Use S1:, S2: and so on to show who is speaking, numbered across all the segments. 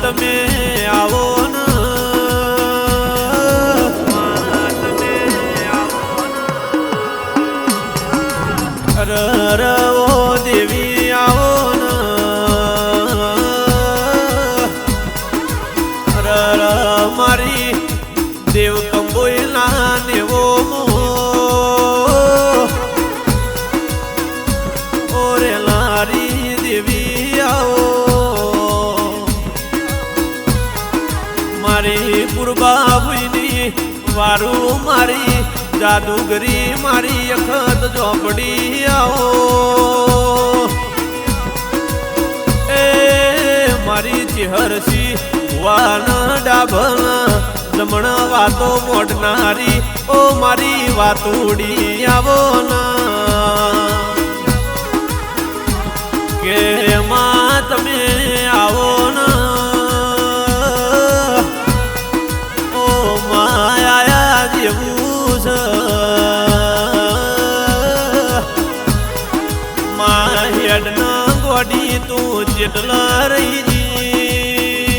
S1: તમે આવો ને રવો દેવી આવો ને મારી દેવ કંબોયના દેવો ઓરે લારી દેવી આવો મારી પુરબાભુની વારું મારી જાદુગરી મારી અખત ઝોપડી આવો એ મારી ચેહરસી વાન ડાભલ જમણ વાતો મોડનારી ઓ મારી વાતુડી આવો ના કે માં તમે આવો ના ઓ માયા જેવું હેડ ન ગોડી તું જેટલા રહી જી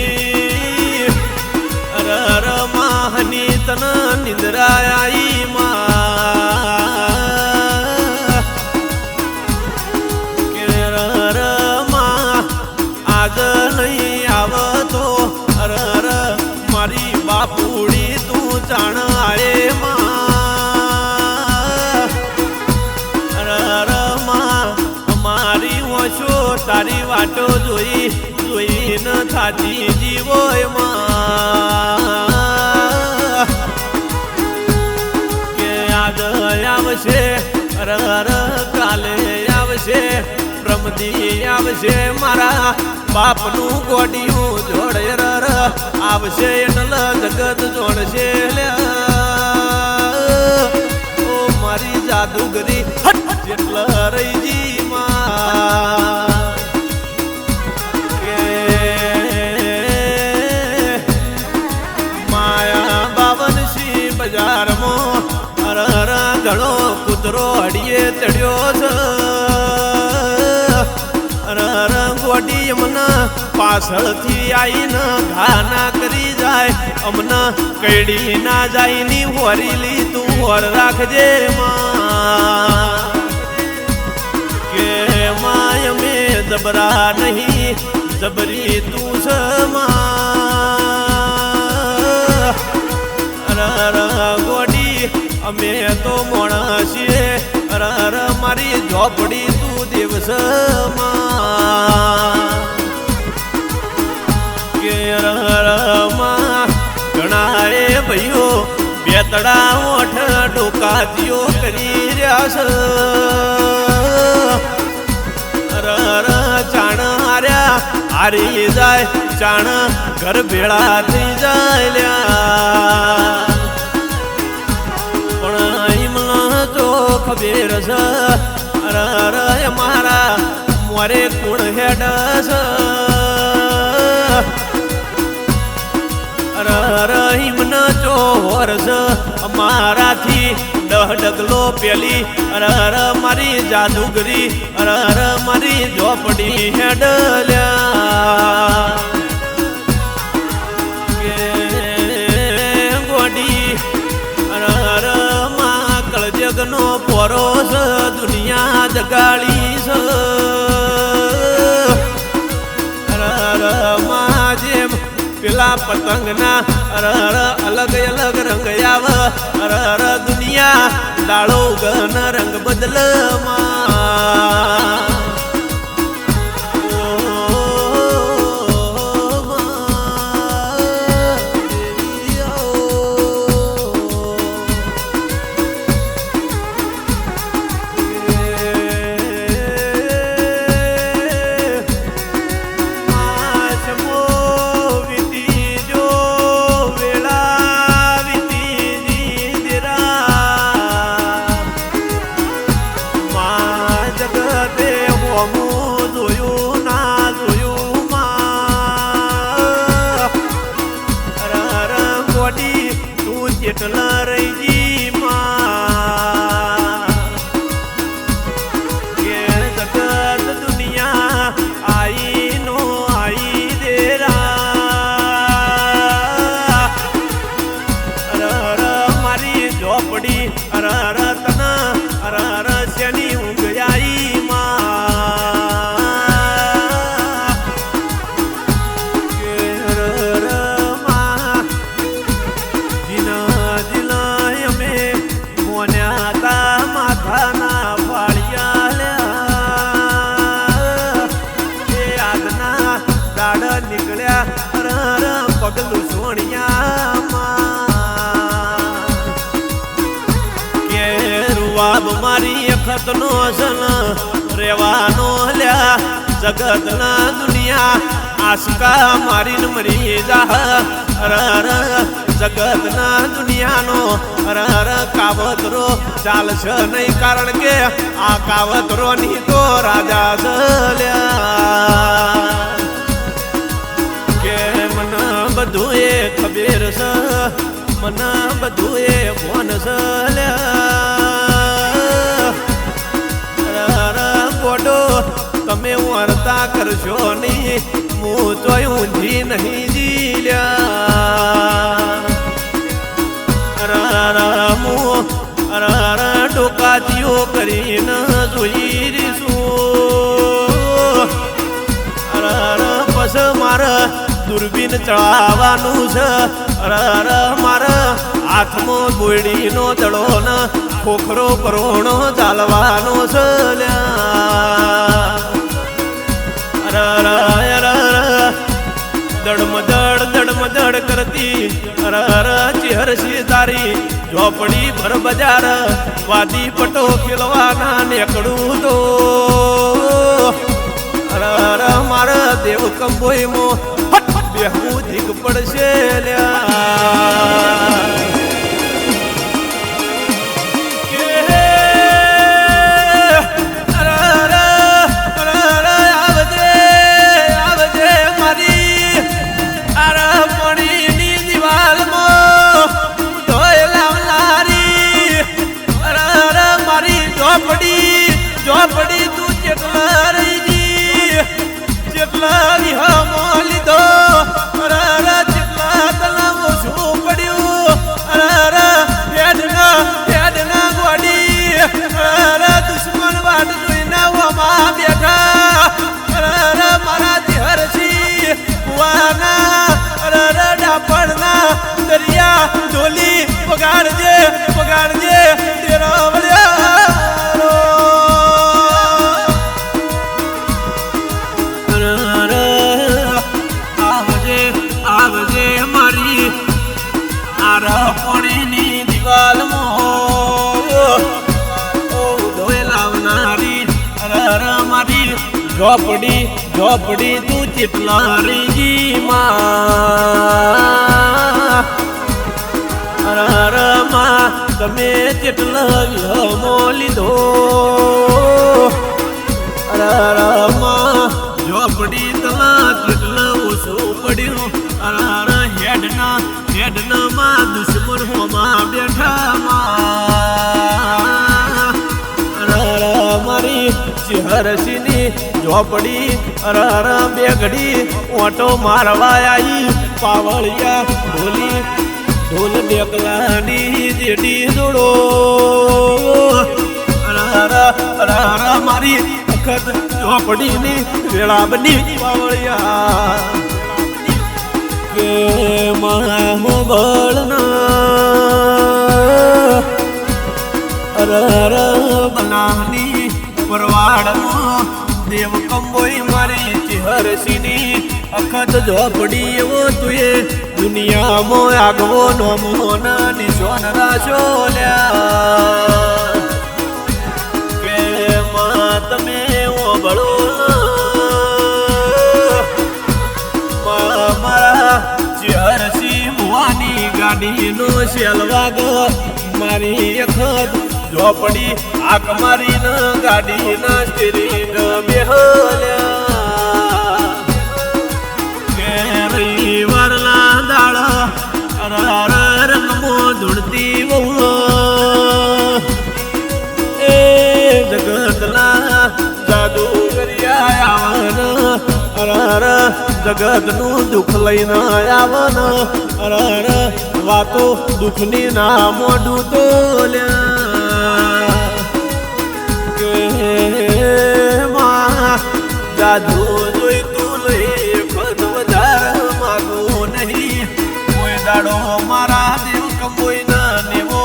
S1: અર માહની તન નિંદ્રાઈ કે આજ નહીં આવતો અર મારી બાપુડી તું જાણ આરે તારી વાટો જોઈ જોઈ ન થાતી જીવો કે આજ આવશે અર કાલે આવશે પ્રમદી આવશે મારા બાપનું ગોડિયું જોડે આવશે એટલે જગત જોડશે ઓ મારી જાદુગરી જેટલા રહી જી બજારમાં અર ઘણો કૂતરો અડીએ ચડ્યો છે અર ગોડી અમને પાછળથી આવીને ઘા ના કરી જાય અમને કઈડી ના જાય ની હોરીલી તું હોર રાખજે કે માય મે જબરા નહીં જબરી તું છે ગોડી અમે તો મોણસીએ અર મારી ઝોપડી તું દિવસ કે ઘણા રે ભાઈઓ બેતડા ઓઠ ડોકાતીઓ કરી રહ્યા છે ચાણ હાર્યા હારી જાય ચાણ ઘર ભેળા થઈ જાય લ્યા ખબેર છે અર મારા મોરે કુણ હેડ છે અર હિમન ચોર છે અમારાથી 10 ડગલો પેલી અર મારી જાદુગરી અર મારી ઝોપડી હેડ લ્યા ગોડી અર જગનો પોરો છે દુનિયા જગાડી છે જેમ પેલા પતંગના અલગ અલગ રંગ આવે દુનિયા દાળો ગન રંગ બદલમાં જેટલા રહી કે જગત દુનિયા આઈ નો આઈ દેરા નીકળ્યા પગલું સોણિયામાં કે રૂવાબ મારી અખતનો સન રેવાનો લ્યા જગતના દુનિયા આસકા મારીને મરી જાહ જગતના દુનિયાનો કાવતરો ચાલશે નહીં કારણ કે આ કાવતરો ની તો રાજા ચલ્યા કે મને બધું એ ખબર છે મને બધું એ ફોન ચલ્યા ગોડો તમે વર્તા કરશો નહીં હું તો ઊંધી નહીં જીલ્યા ડોકાતીઓ કરીને જોઈ રીશું પસ મારે દૂરબીન ચડાવવાનું છે મારે હાથમાં ગોળીનો દડો ને ખોખરો પરોણો ચાલવાનો છે દડમદડ કરતી ચેહરસી તારી ઝોપડી ભર બજાર વાદી પટો ખેલવાના નેકડું તો મારા દેવ કંબોઈમાં બેહવું ધીક પડશે લ્યા ઝોપડી તું જેટલા રહી જેટલા વિહમો લીધો જેટલા તલાવો શું પડ્યું હેડના ગોડી દુશ્મન વાટ જોઈને ઓમાં બેઠા મારાથી હરસી કુવાના ડાપણના દરિયા ઢોલી પગાડજે તેરો પાણીની દિવાલમાં લાવનારી મારી ઝોપડી તું ચેટલા રીજી માં તમે ચેટલા વિહમો લીધો ઝોપડી તલા કેટલા ઓછું પડ્યું હેડના માં દુશ્મન હોમાં બેઠા મારી ચેહરસીની ઝોપડી બે ઘડી ઓટો મારવા આવી પાવળિયા ઢોલ ડેકલાની જેડી દોડો મારી અખત ઝોપડીની વેળા બની પાવળિયા કે મામો બળના બનાની પરવાડમાં દેવ કંબોઈ મારી ચેહરસીની અખત ઝોપડી એવો તુએ દુનિયામાં આગવો નોમો ના નિશોન રાશો લ્યા કે માં તમે ઓબળો ચેહરસી મુવાની ગાડીનો શેલવાગ મારી અખત ઝોપડી આક મારી ન ગાડીના સ્ટીરિંગ બેહલ્યા કે રવિવારના દાડા રંગમો ધૂળતી બહુ એ જગતના જાદુ કર્યા આવન જગતનું દુઃખ લઈને આવન વાતો દુઃખની ના મોઢું તો કે માં જાદુ જોઈ તું લઈ ખત વધાર માગું નહીં કોઈ દાડો મારા દેવ કંબોઈ ના નેવો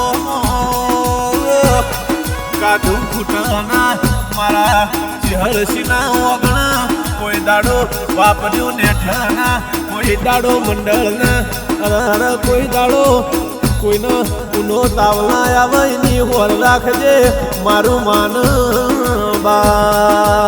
S1: કાઢું ખૂટના મારા ચેહરસીના ઓગણા કોઈ દાડો વાપર્યું નેઠાના, કોઈ દાડો મંડળના, અરે કોઈ દાડો કોઈનો ઉનો તાવલા આવે એની હોર રાખજે મારું માન બા.